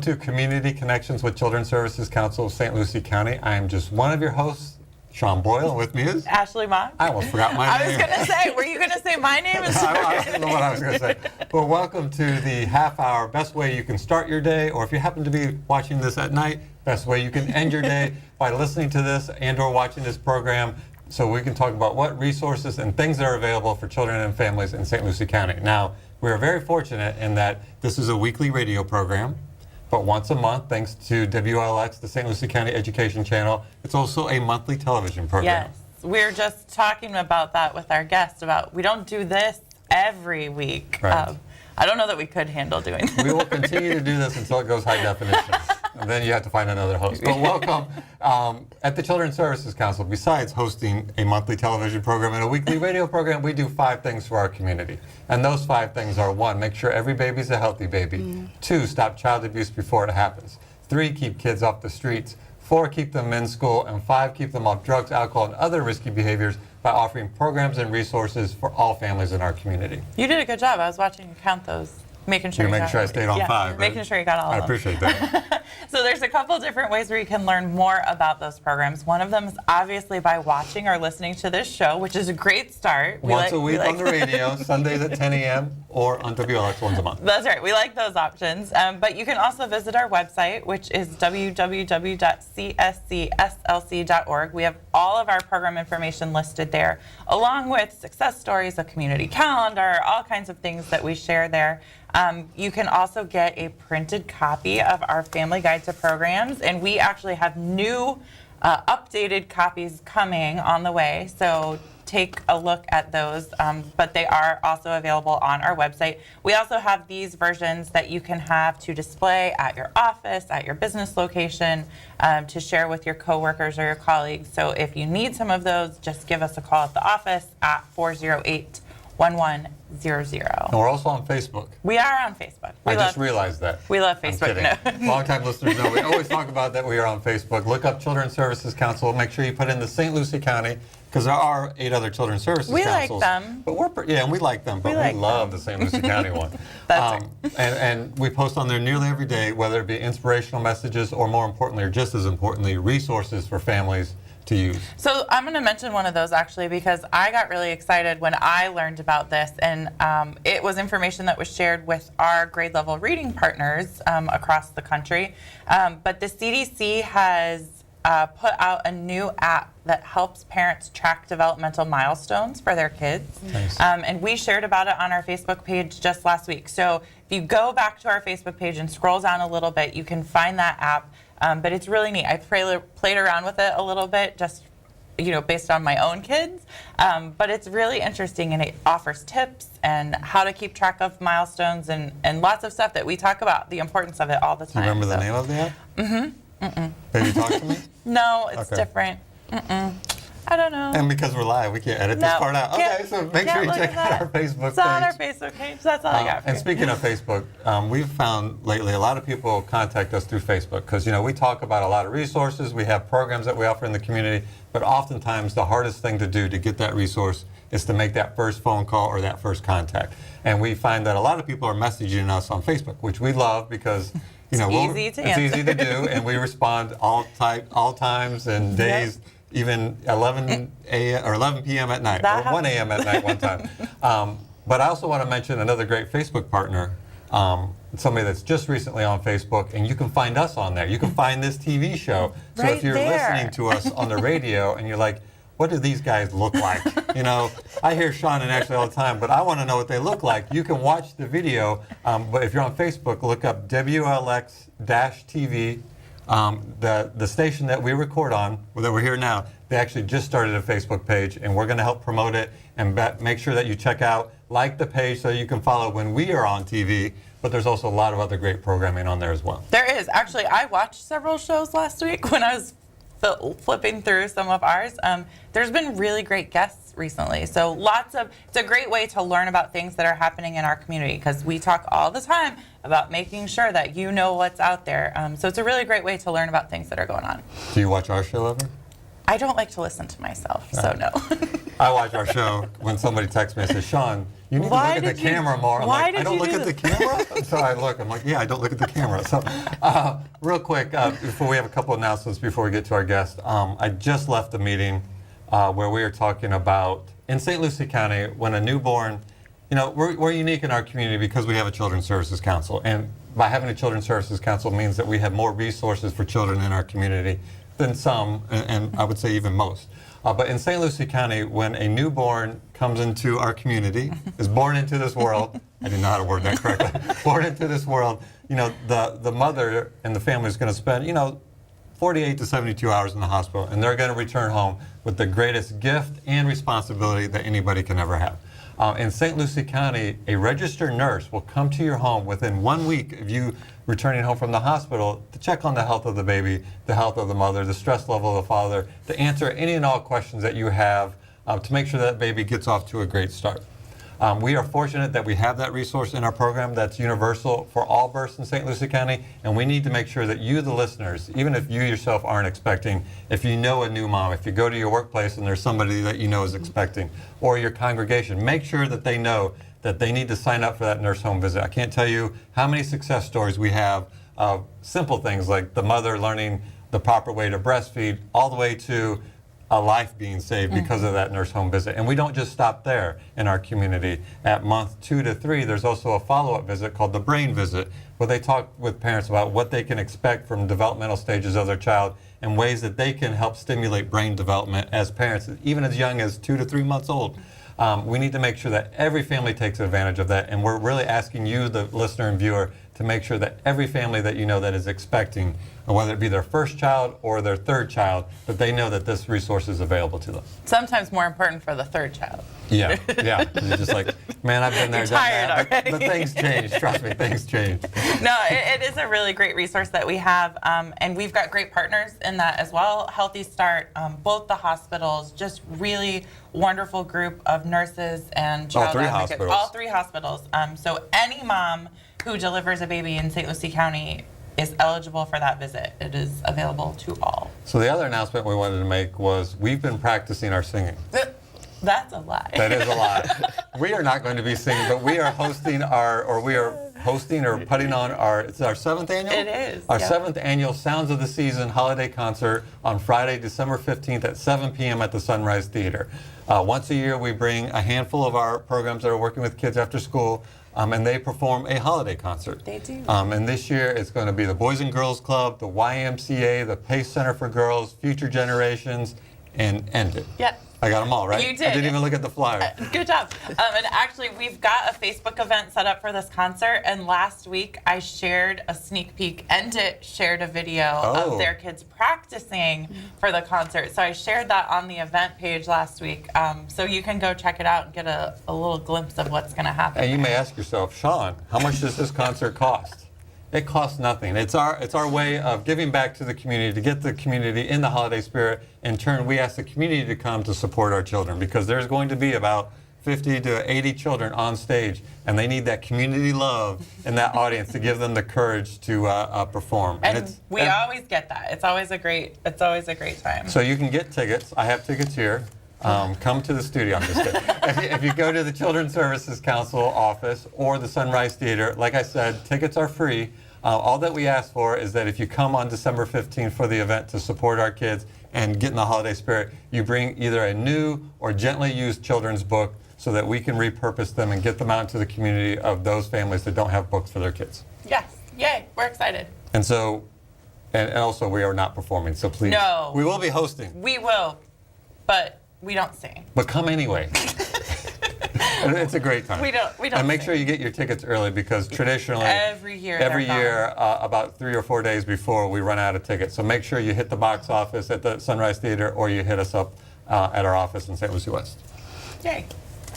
to Community Connections with Children's Services Council of St. Lucie County. I am just one of your hosts, Sean Boyle, and with me is... Ashley Mock. I almost forgot my name. I was going to say, were you going to say my name? I don't know what I was going to say. Well, welcome to the half-hour best way you can start your day, or if you happen to be watching this at night, best way you can end your day by listening to this and or watching this program, so we can talk about what resources and things that are available for children and families in St. Lucie County. Now, we are very fortunate in that this is a weekly radio program, but once a month, thanks to WLX, the St. Lucie County Education Channel, it's also a monthly television program. Yes, we're just talking about that with our guests, about we don't do this every week. Right. I don't know that we could handle doing this. We will continue to do this until it goes high definition. And then you have to find another host. But welcome. At the Children's Services Council, besides hosting a monthly television program and a weekly radio program, we do 5 things for our community. And those 5 things are: 1, make sure every baby's a healthy baby. 2, stop child abuse before it happens. 3, keep kids off the streets. 4, keep them in school. And 5, keep them off drugs, alcohol, and other risky behaviors by offering programs and resources for all families in our community. You did a good job. I was watching you count those. Making sure I stayed on 5. Right? Making sure you got all of them. I appreciate that. So there's a couple different ways where you can learn more about those programs. One of them is obviously by watching or listening to this show, which is a great start. Once a week on the radio, Sundays at 10 a.m. or on WLX once a month. That's right. We like those options. But you can also visit our website, which is www.cscslc.org. We have all of our program information listed there, along with success stories, a community calendar, all kinds of things that we share there. You can also get a printed copy of our Family Guide to Programs, and we actually have new updated copies coming on the way, so take a look at those, but they are also available on our website. We also have these versions that you can have to display at your office, at your business location, to share with your coworkers or your colleagues. So if you need some of those, just give us a call at the office at 408-1100. And we're also on Facebook. We are on Facebook. I just realized that. We love Facebook. I'm kidding. Long-time listeners know we always talk about that we are on Facebook. Look up Children's Services Council. Make sure you put in the St. Lucie County, because there are 8 other Children's Services Councils. We like them. But we like them, but we love the St. Lucie County one. That's right. And we post on there nearly every day, whether it be inspirational messages or, more importantly, or just as importantly, resources for families to use. So I'm going to mention one of those actually, because I got really excited when I learned about this, and it was information that was shared with our grade level reading partners across the country. But the CDC has put out a new app that helps parents track developmental milestones for their kids. Nice. And we shared about it on our Facebook page just last week. So if you go back to our Facebook page and scroll down a little bit, you can find that app. But it's really neat. I played around with it a little bit, just based on my own kids. But it's really interesting, and it offers tips and how to keep track of milestones and lots of stuff that we talk about, the importance of it all the time. Do you remember the name of the app? Baby Talk to Me? No, it's different. I don't know. And because we're live, we can't edit this part out. Okay, so make sure you check out our Facebook page. It's on our Facebook page. That's all I got for And you. speaking of Facebook, we've found lately a lot of people contact us through Facebook because, we talk about a lot of resources. We have programs that we offer in the community, but oftentimes the hardest thing to do to get that resource is to make that first phone call or that first contact. And we find that a lot of people are messaging us on Facebook, which we love because it's easy to do, and we respond all times and days. Yep. Even 11 a.m. or 11 p.m. at night, or 1 a.m. at night one time. But I also want to mention another great Facebook partner, somebody that's just recently on Facebook, and you can find us on there. You can find this TV show. So right if you're listening to us on the radio and you're like, what do these guys look like? I hear Sean and Ashley all the time, but I want to know what they look like. You can watch the video, but if you're on Facebook, look up WLX-TV. The station that we record on, that we're here now, they actually just started a Facebook page, and we're going to help promote it and make sure that you check out, like the page so you can follow when we are on TV, but there's also a lot of other great programming on there as well. There is. Actually, I watched several shows last week when I was flipping through some of ours. There's been really great guests recently. So it's a great way to learn about things that are happening in our community, because we talk all the time about making sure that you know what's out there. So it's a really great way to learn about things that are going on. Do you watch our show ever? I don't like to listen to myself, so no. I watch our show when somebody texts me and says, Sean, You need Why to look at did the you- camera more. I'm why like, did I don't you look do at the camera? So I look, I'm like, yeah, I don't look at the camera. So real quick, before we have a couple announcements before we get to our guest, I just left a meeting where we were talking about, in St. Lucie County, when a newborn, we're unique in our community because we have a Children's Services Council. And by having a Children's Services Council means that we have more resources for children in our community than some, and I would say even most. But in St. Lucie County, when a newborn comes into our community, is born into this world, I didn't know how to word that correctly, born into this world, the mother and the family is going to spend, 48 to 72 hours in the hospital, and they're going to return home with the greatest gift and responsibility that anybody can ever have. In St. Lucie County, a registered nurse will come to your home within 1 week of you returning home from the hospital to check on the health of the baby, the health of the mother, the stress level of the father, to answer any and all questions that you have to make sure that baby gets off to a great start. We are fortunate that we have that resource in our program that's universal for all births in St. Lucie County, and we need to make sure that you, the listeners, even if you yourself aren't expecting, if you know a new mom, if you go to your workplace and there's somebody that you know is expecting, or your congregation, make sure that they know that they need to sign up for that nurse home visit. I can't tell you how many success stories we have of simple things like the mother learning the proper way to breastfeed, all the way to a life being saved because of that nurse home visit. And we don't just stop there in our community. At month 2 to 3, there's also a follow-up visit called the brain visit, where they talk with parents about what they can expect from developmental stages of their child and ways that they can help stimulate brain development as parents, even as young as 2 to 3 months old. We need to make sure that every family takes advantage of that, and we're really asking you, the listener and viewer, to make sure that every family that you know that is expecting, whether it be their first child or their third child, that they know that this resource is available to them. Sometimes more important for the third child. Yeah. You're just like, man, I've been there, You're done tired that. But already. things change. Trust me, things change. No, it is a really great resource that we have, and we've got great partners in that as well. Healthy Start, both the hospitals, just really wonderful group of nurses and child three advocates. hospitals. All three hospitals. So any mom who delivers a baby in St. Lucie County is eligible for that visit. It is available to all. So the other announcement we wanted to make was we've been practicing our singing. That's a lie. That is a lie. We are not going to be singing, but we are hosting or putting on it's our 7th annual? It is, Our yeah. 7th annual Sounds of the Season holiday concert on Friday, December 15th at 7 p.m. at the Sunrise Theater. Once a year, we bring a handful of our programs that are working with kids after school, and they perform a holiday concert. They do. And this year, it's going to be the Boys and Girls Club, the YMCA, the Pace Center for Girls, Future Generations, and End It. Yep. I got them all, right? You did. I didn't even look at the flyer. Good job. And actually, we've got a Facebook event set up for this concert. And last week, I shared a sneak peek. End It shared a video of their kids practicing for the concert. So I shared that on the event page last week. So you can go check it out and get a little glimpse of what's going to happen. And you may ask yourself, Sean, how much does this concert cost? It costs nothing. It's our way of giving back to the community, to get the community in the holiday spirit. In turn, we ask the community to come to support our children, because there's going to be about 50 to 80 children on stage, and they need that community love and that audience to give them the courage to perform. And we always get that. It's always a great time. So you can get tickets. I have tickets here. Come to the studio. I'm just kidding. If you go to the Children's Services Council office or the Sunrise Theater, like I said, tickets are free. All that we ask for is that if you come on December 15th for the event to support our kids and get in the holiday spirit, you bring either a new or gently used children's book so that we can repurpose them and get them out into the community of those families that don't have books for their kids. Yes. Yay. We're excited. And so, and also we are not performing, so please. No. We will be hosting. We will, but we don't sing. But come anyway. It's a great time. We don't And make sing. sure you get your tickets early, because traditionally, Every year, about 3 or 4 days before, we run out of tickets. So make sure you hit the box office at the Sunrise Theater, or you hit us up at our office in St. Lucie West. Yay.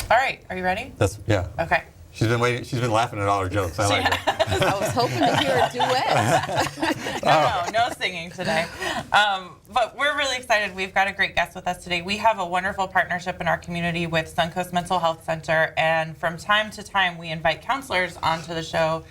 All right. Are you ready? Yeah. Okay. She's been waiting. She's been laughing at all her jokes. I like it. I was hoping to hear a duet. No singing today. But we're really excited. We've got a great guest with us today. We have a wonderful partnership in our community with Suncoast Mental Health Center, and from time to time we invite counselors onto the show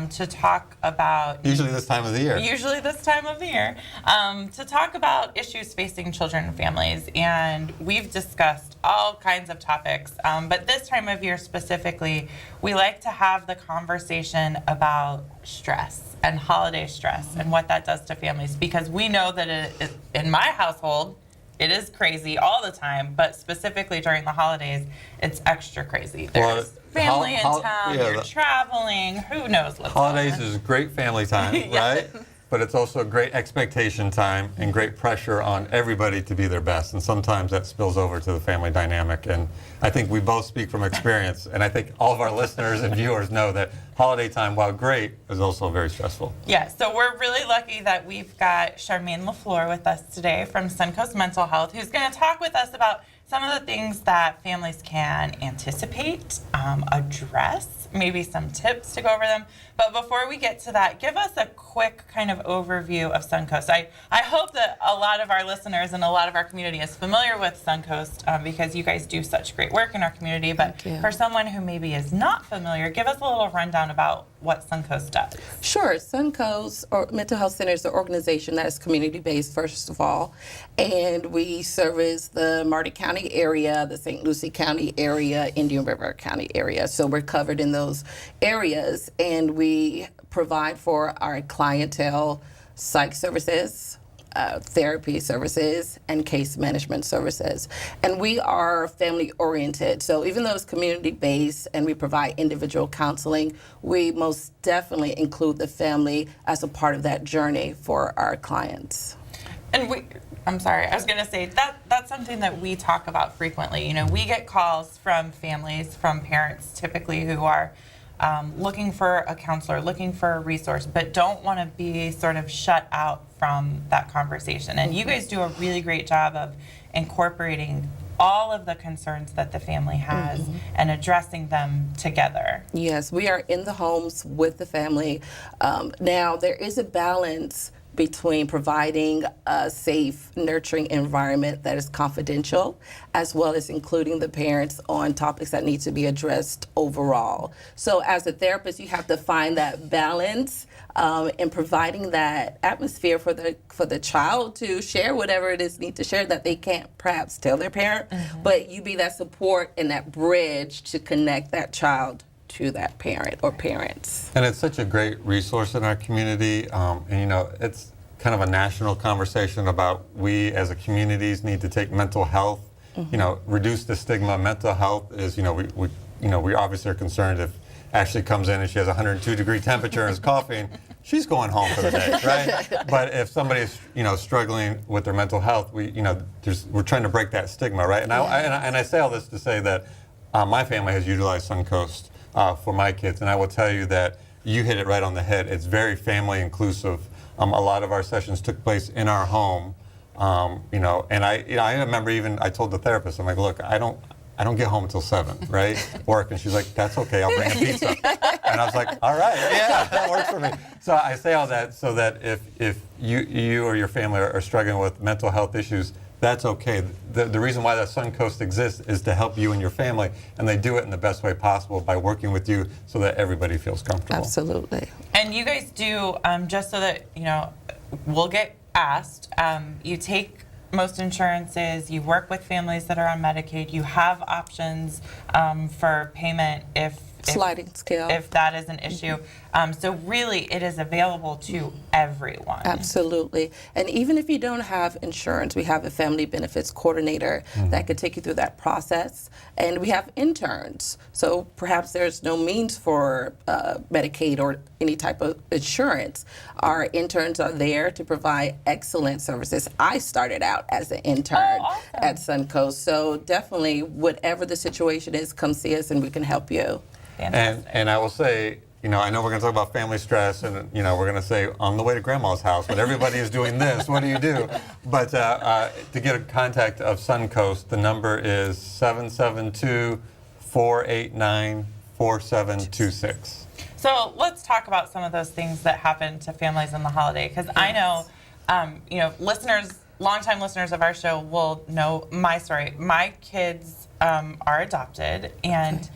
to talk about... Usually this time of the year. Usually this time of the year, to talk about issues facing children and families. And we've discussed all kinds of topics, but this time of year specifically, we like to have the conversation about stress and holiday stress and what that does to families, because we know that in my household, it is crazy all the time, but specifically during the holidays, it's extra crazy. There's family in town, you're traveling, who knows what's Holidays going on. is great family time, right? But it's also great expectation time and great pressure on everybody to be their best. And sometimes that spills over to the family dynamic. And I think we both speak from experience. And I think all of our listeners and viewers know that holiday time, while great, is also very stressful. Yeah, so we're really lucky that we've got Sharmaine LaFleur with us today from Suncoast Mental Health, who's going to talk with us about some of the things that families can anticipate, address, maybe some tips to go over them. But before we get to that, give us a quick kind of overview of Suncoast. I hope that a lot of our listeners and a lot of our community is familiar with Suncoast because you guys do such great work in our community. But for someone who maybe is not familiar, give us a little rundown about what Suncoast does. Sure. Suncoast Mental Health Center is an organization that is community-based, first of all, and we service the Martin County area, the St. Lucie County area, Indian River County area. So we're covered in those areas, and we provide for our clientele psych services, therapy services, and case management services. And we are family oriented. So even though it's community based and we provide individual counseling, we most definitely include the family as a part of that journey for our clients. And I'm sorry, I was going to say that's something that we talk about frequently. You know, we get calls from families, from parents typically who are looking for a counselor, looking for a resource, but don't want to be sort of shut out from that conversation. And you guys do a really great job of incorporating all of the concerns that the family has and addressing them together. Yes, we are in the homes with the family. Now, there is a balance between providing a safe, nurturing environment that is confidential, as well as including the parents on topics that need to be addressed overall. So as a therapist, you have to find that balance in providing that atmosphere for the child to share whatever it is need to share that they can't perhaps tell their parent, but you be that support and that bridge to connect that child to that parent or parents. And it's such a great resource in our community. And you know, it's kind of a national conversation about we as a communities need to take mental health, you know, reduce the stigma. Mental health is, we obviously are concerned if Ashley comes in and she has 102-degree temperature and is coughing, she's going home for the day, right? But if somebody's, struggling with their mental health, we're trying to break that stigma, right? And I say all this to say that my family has utilized Suncoast for my kids, and I will tell you that you hit it right on the head. It's very family inclusive. A lot of our sessions took place in our home, and I remember I told the therapist, I'm like, look, I don't get home until 7, right? Work, and she's like, that's okay, I'll bring a pizza. And I was like, all right, yeah, that works for me. So I say all that so that if you or your family are struggling with mental health issues, that's okay. The reason why that Suncoast exists is to help you and your family, and they do it in the best way possible by working with you so that everybody feels comfortable. Absolutely. And you guys do, just so that, we'll get asked, you take most insurances, you work with families that are on Medicaid, you have options for payment if Sliding scale. If that is an issue. So really, it is available to everyone. Absolutely. And even if you don't have insurance, we have a family benefits coordinator that could take you through that process. And we have interns. So perhaps there's no means for Medicaid or any type of insurance. Our interns are there to provide excellent services. I started out as an intern at Suncoast. So definitely, whatever the situation is, come see us and we can help you. And I will say, I know we're going to talk about family stress, and we're going to say on the way to grandma's house, but everybody is doing this. What do you do? But to get a contact of Suncoast, the number is 772-489-4726. So let's talk about some of those things that happen to families in the holiday, because I know, listeners longtime listeners of our show will know my story. My kids are adopted, and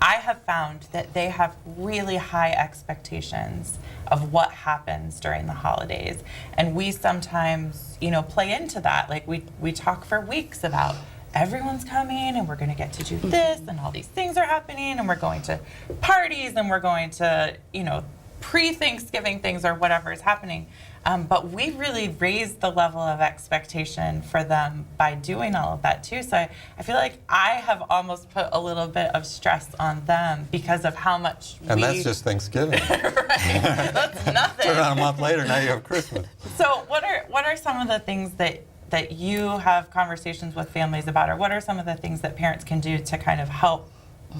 I have found that they have really high expectations of what happens during the holidays. And we sometimes, play into that. Like we talk for weeks about everyone's coming and we're going to get to do this and all these things are happening and we're going to parties and we're going to, pre-Thanksgiving things or whatever is happening. But we really raised the level of expectation for them by doing all of that too. So I feel like I have almost put a little bit of stress on them because of how much And that's just Thanksgiving. Right. That's nothing. Turn around a month later, now you have Christmas. So what are some of the things that you have conversations with families about, or what are some of the things that parents can do to kind of help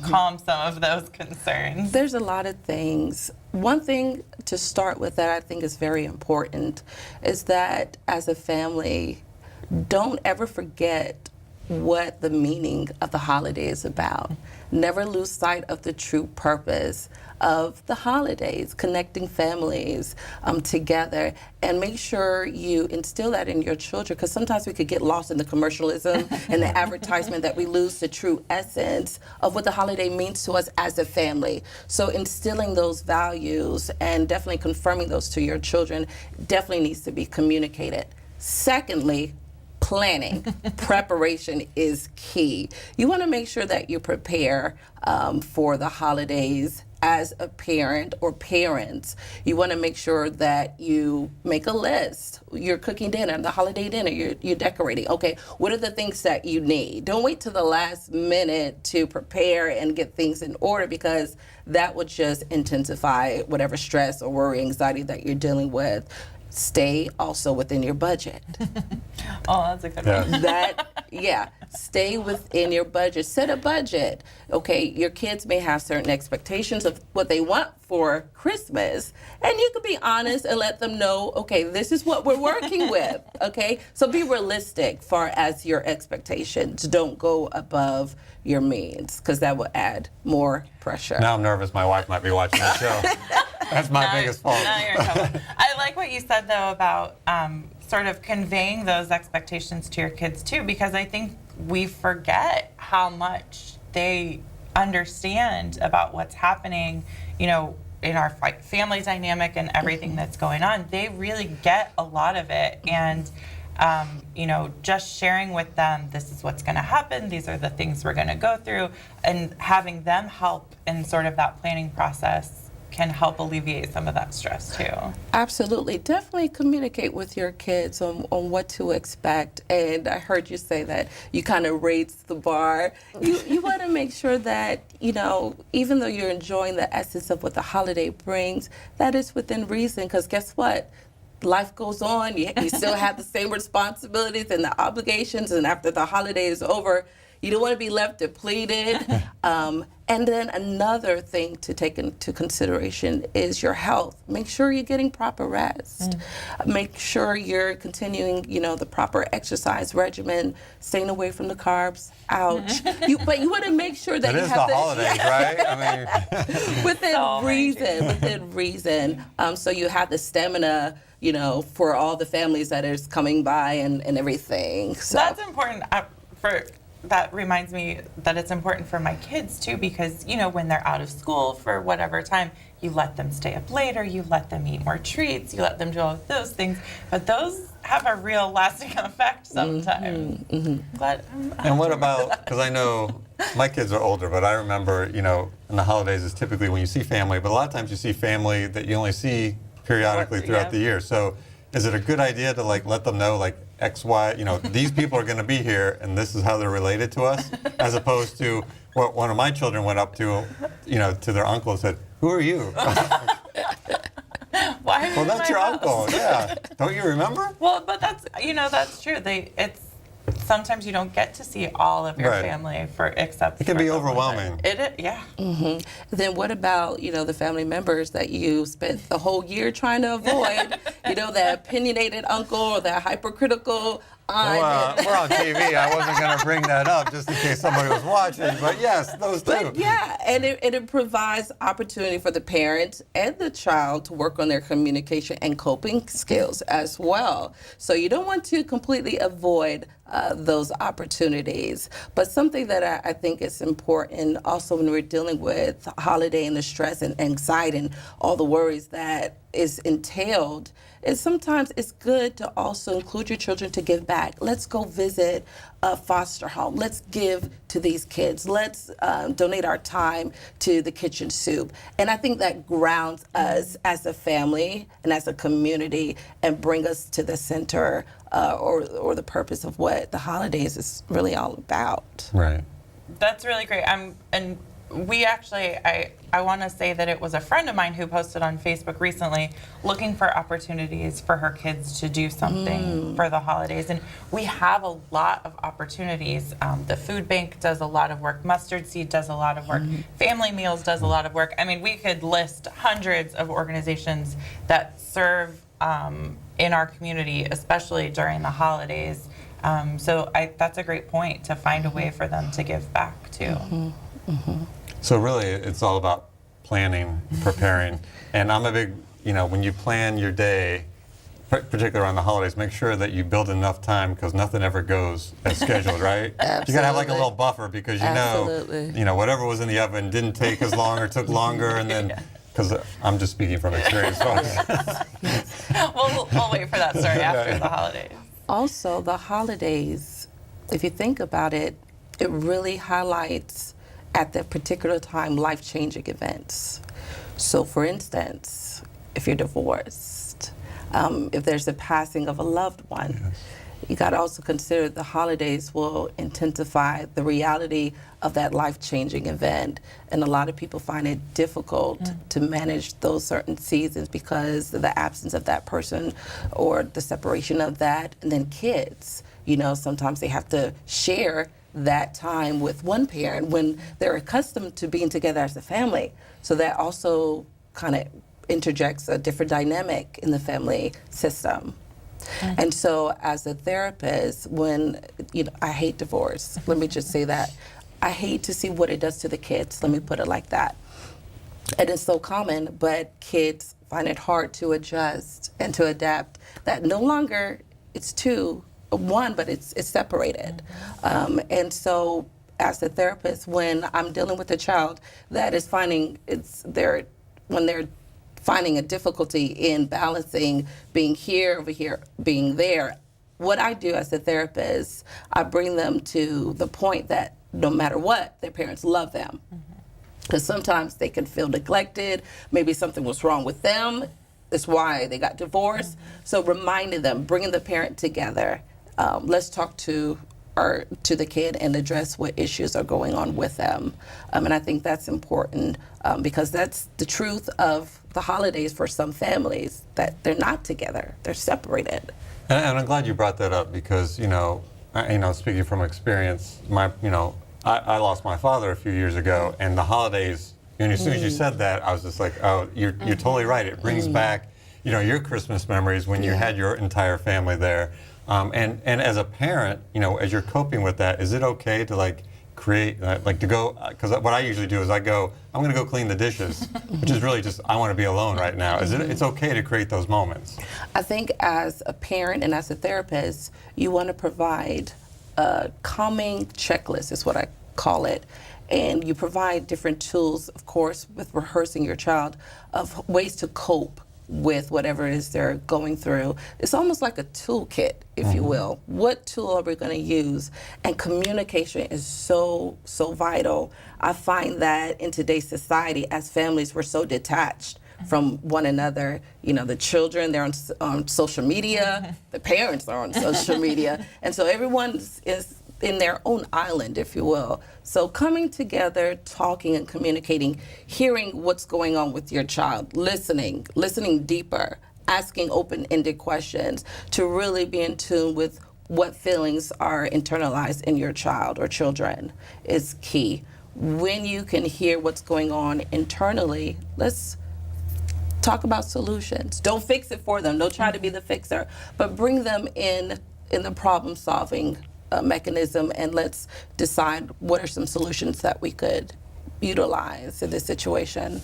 calm some of those concerns? There's a lot of things. One thing to start with that I think is very important is that as a family, don't ever forget what the meaning of the holiday is about. Never lose sight of the true purpose of the holidays, connecting families together, and make sure you instill that in your children, because sometimes we could get lost in the commercialism and the advertisement that we lose the true essence of what the holiday means to us as a family. So instilling those values and definitely confirming those to your children definitely needs to be communicated. Secondly, planning. Preparation is key. You want to make sure that you prepare for the holidays as a parent or parents. You want to make sure that you make a list. You're cooking dinner, the holiday dinner, you're decorating. Okay, what are the things that you need? Don't wait till the last minute to prepare and get things in order, because that would just intensify whatever stress or worry, anxiety that you're dealing with. Stay also within your budget. Oh, that's a good one. Stay within your budget. Set a budget. Okay, your kids may have certain expectations of what they want for Christmas, and you can be honest and let them know, okay, this is what we're working with, okay? So be realistic far as your expectations. Don't go above your means, because that will add more pressure. Now I'm nervous my wife might be watching the show. That's my biggest fault. Now you're in trouble. I like what you said, though, about sort of conveying those expectations to your kids, too, because I think we forget how much they understand about what's happening, in our family dynamic and everything that's going on. They really get a lot of it. And, just sharing with them, this is what's going to happen, these are the things we're going to go through, and having them help in sort of that planning process can help alleviate some of that stress too. Absolutely. Definitely communicate with your kids on what to expect. And I heard you say that you kind of raised the bar. You want to make sure that, even though you're enjoying the essence of what the holiday brings, that is within reason, because guess what? Life goes on. You still have the same responsibilities and the obligations, and after the holiday is over, you don't want to be left depleted. And then another thing to take into consideration is your health. Make sure you're getting proper rest. Make sure you're continuing, the proper exercise regimen, staying away from the carbs. Ouch. But you want to make sure that you have the holidays, right? I mean, within reason. So you have the stamina, for all the families that is coming by and everything. So that's important. That reminds me that it's important for my kids too, because when they're out of school for whatever time, you let them stay up later, you let them eat more treats, you let them do all of those things, but those have a real lasting effect sometimes. And what about, because I know my kids are older, but I remember, in the holidays is typically when you see family, but a lot of times you see family that you only see periodically throughout the year. So is it a good idea to let them know X, Y, these people are going to be here and this is how they're related to us, as opposed to what one of my children went up to, to their uncle and said, "Who are you?" Why well, that's your uncle. Yeah. Don't you remember? Well, but that's true. Sometimes you don't get to see all of your family except it can be overwhelming. Yeah. Then what about, the family members that you spent the whole year trying to avoid, that opinionated uncle or that hypercritical We're on TV. I wasn't going to bring that up just in case somebody was watching. But yes, those two. But yeah, and it provides opportunity for the parent and the child to work on their communication and coping skills as well. So you don't want to completely avoid those opportunities. But something that I think is important also when we're dealing with holiday and the stress and anxiety and all the worries that is entailed is sometimes it's good to also include your children to give back. Let's go visit a foster home. Let's give to these kids. Let's donate our time to the kitchen soup. And I think that grounds us as a family and as a community and bring us to the center or the purpose of what the holidays is really all about. Right. That's really great. And we actually, I want to say that it was a friend of mine who posted on Facebook recently looking for opportunities for her kids to do something for the holidays. And we have a lot of opportunities. The food bank does a lot of work. Mustard Seed does a lot of work. Family Meals does a lot of work. I mean, we could list hundreds of organizations that serve in our community, especially during the holidays. So that's a great point, to find a way for them to give back too. So really, it's all about planning, preparing. And I'm a big, when you plan your day, particularly around the holidays, make sure that you build enough time because nothing ever goes as scheduled, right? Absolutely. You gotta have like a little buffer because whatever was in the oven didn't take as long or took longer, and then because I'm just speaking from experience. We'll wait for that story after the holidays. Also, the holidays, if you think about it, it really highlights at that particular time life-changing events. So for instance, if you're divorced, if there's a passing of a loved one, you got to also consider the holidays will intensify the reality of that life-changing event. And a lot of people find it difficult to manage those certain seasons because of the absence of that person or the separation of that. And then kids, sometimes they have to share that time with one parent when they're accustomed to being together as a family. So that also kind of interjects a different dynamic in the family system. And so as a therapist, when, I hate divorce, let me just say that. I hate to see what it does to the kids, let me put it like that. And it's so common, but kids find it hard to adjust and to adapt that no longer it's one, but it's separated. And so as a therapist, when I'm dealing with a child that is when they're finding a difficulty in balancing being here, over here, being there, what I do as a therapist, I bring them to the point that no matter what, their parents love them. Because sometimes they can feel neglected, maybe something was wrong with them, that's why they got divorced. So reminding them, bringing the parent together, let's talk to the kid and address what issues are going on with them. And I think that's important because that's the truth of the holidays for some families, that they're not together, they're separated. And I'm glad you brought that up because, speaking from experience, I lost my father a few years ago, and the holidays, as soon as you said that, I was just like, oh, you're totally right. It brings back, your Christmas memories when you had your entire family there. And as a parent, as you're coping with that, is it okay to create, to go, because what I usually do is I'm going to go clean the dishes, which is really just, I want to be alone right now. It's okay to create those moments? I think as a parent and as a therapist, you want to provide a calming checklist, is what I call it. And you provide different tools, of course, with rehearsing your child of ways to cope with whatever it is they're going through. It's almost like a toolkit, if you will. What tool are we going to use? And communication is so vital. I find that in today's society, as families, we're so detached from one another. The children, they're on social media, the parents are on social media, and so everyone is in their own island, if you will. So coming together, talking and communicating, hearing what's going on with your child, listening deeper, asking open-ended questions to really be in tune with what feelings are internalized in your child or children is key. When you can hear what's going on internally, let's talk about solutions. Don't fix it for them. Don't try to be the fixer, but bring them in in the problem solving mechanism, and let's decide what are some solutions that we could utilize in this situation.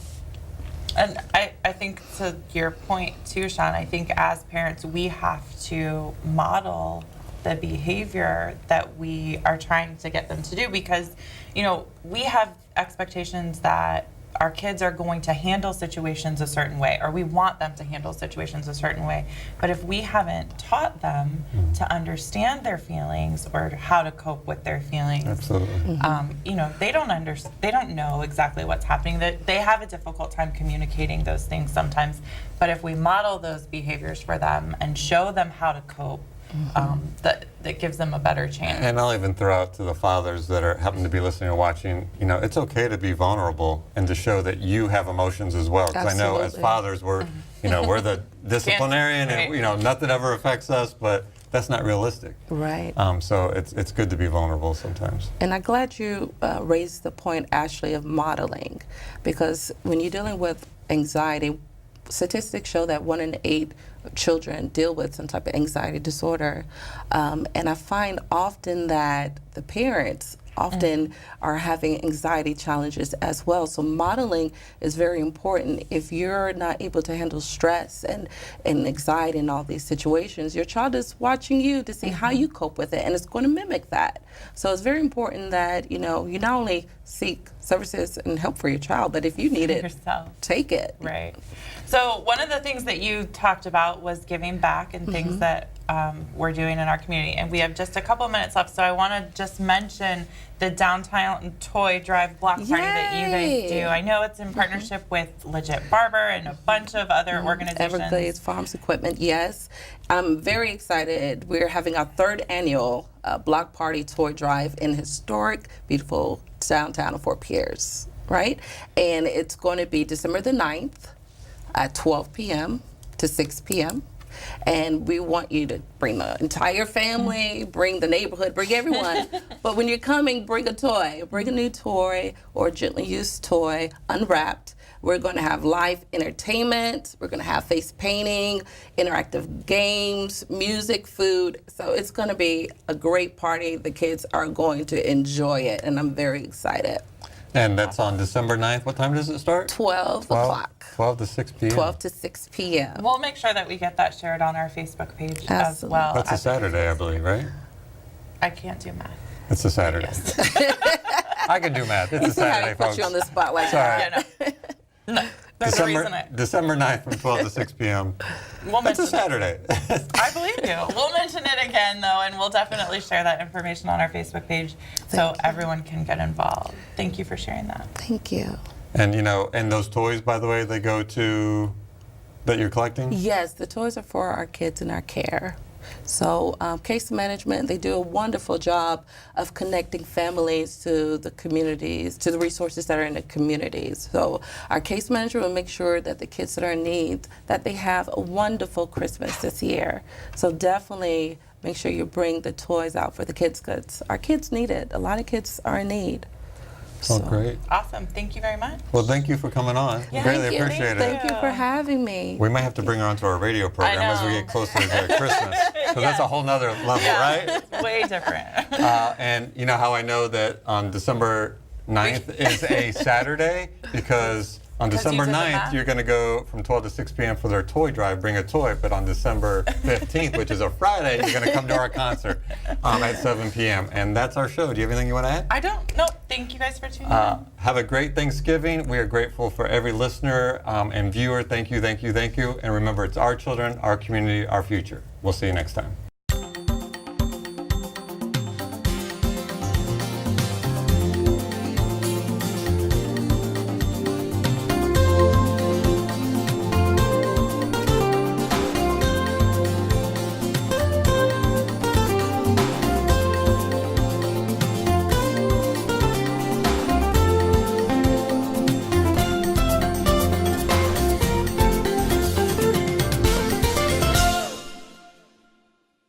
And I think to your point too, Sean, I think as parents, we have to model the behavior that we are trying to get them to do, because, you know, we have expectations that our kids are going to handle situations a certain way, or we want them to handle situations a certain way. But if we haven't taught them to understand their feelings or how to cope with their feelings, Absolutely. you know, they don't know exactly what's happening. They have a difficult time communicating those things sometimes. But if we model those behaviors for them and show them how to cope, that gives them a better chance. And I'll even throw out to the fathers that are happen to be listening or watching, you know, it's okay to be vulnerable and to show that you have emotions as well. Because I know as Absolutely. fathers, we're, you know, we're the disciplinarian, and Right. you know, nothing ever affects us, but that's not realistic. Right. So it's good to be vulnerable sometimes. And I'm glad you raised the point, Ashley, of modeling, because when you're dealing with anxiety, statistics show that 1 in 8 children deal with some type of anxiety disorder. And I find often that the parents often are having anxiety challenges as well. So modeling is very important. If you're not able to handle stress and anxiety in all these situations, your child is watching you to see how you cope with it, and it's going to mimic that. So it's very important that, you know, you not only seek services and help for your child, but if you need it, Yourself. take it. Right. So one of the things that you talked about was giving back and things that we're doing in our community. And we have just a couple minutes left, so I want to just mention the Downtown Toy Drive Block Party that you guys Yay. do. I know it's in partnership with Legit Barber and a bunch of other organizations. Everglades Farms Equipment, yes. I'm very excited. We're having our 3rd annual Block Party Toy Drive in historic, beautiful downtown of Fort Pierce, right? And it's going to be December the 9th at 12 p.m. to 6 p.m. And we want you to bring the entire family, bring the neighborhood, bring everyone. But when you're coming, bring a toy. Bring a new toy or a gently used toy, unwrapped. We're going to have live entertainment. We're going to have face painting, interactive games, music, food. So it's going to be a great party. The kids are going to enjoy it, and I'm very excited. And that's on December 9th. What time does it start? 12 o'clock. 12 to 6 p.m. 12 to 6 p.m. We'll make sure that we get that shared on our Facebook page as Absolutely. well. That's a Saturday, I believe, right? I can't do math. It's a Saturday. Yes. I can do math. It's a You see how Saturday, I put folks. you on the spot like Sorry. that? Yeah, no. There's a reason December 9th from 12 to 6 p.m. we'll That's a mention it. Saturday. I believe you. We'll mention it again, though, and we'll definitely share that information on our Facebook page so everyone can get involved. Thank you for sharing that. Thank you. And, you know, and those toys, by the way, they go to, that you're collecting? Yes, the toys are for our kids in our care. So case management, they do a wonderful job of connecting families to the communities, to the resources that are in the communities. So our case manager will make sure that the kids that are in need, that they have a wonderful Christmas this year. So definitely make sure you bring the toys out for the kids, because our kids need it. A lot of kids are in need. Oh, So, great. Awesome. Thank you very much. Well, thank you for coming on. Yeah, Greatly Thank you. appreciate it. Thank you for having me. We might have to bring her onto our radio program as we know. get closer to Christmas, because that's a whole nother level, right? It's way different. And you know how I know that on December 9th is a Saturday? Because on December you did the 9th, math? you're going to go from 12 to 6 p.m. for their toy drive, bring a toy. But on December 15th, which is a Friday, you're going to come to our concert at 7 p.m. And that's our show. Do you have anything you want to add? I don't know. Thank you guys for tuning in. Have a great Thanksgiving. We are grateful for every listener and viewer. Thank you, thank you, thank you. And remember, it's our children, our community, our future. We'll see you next time.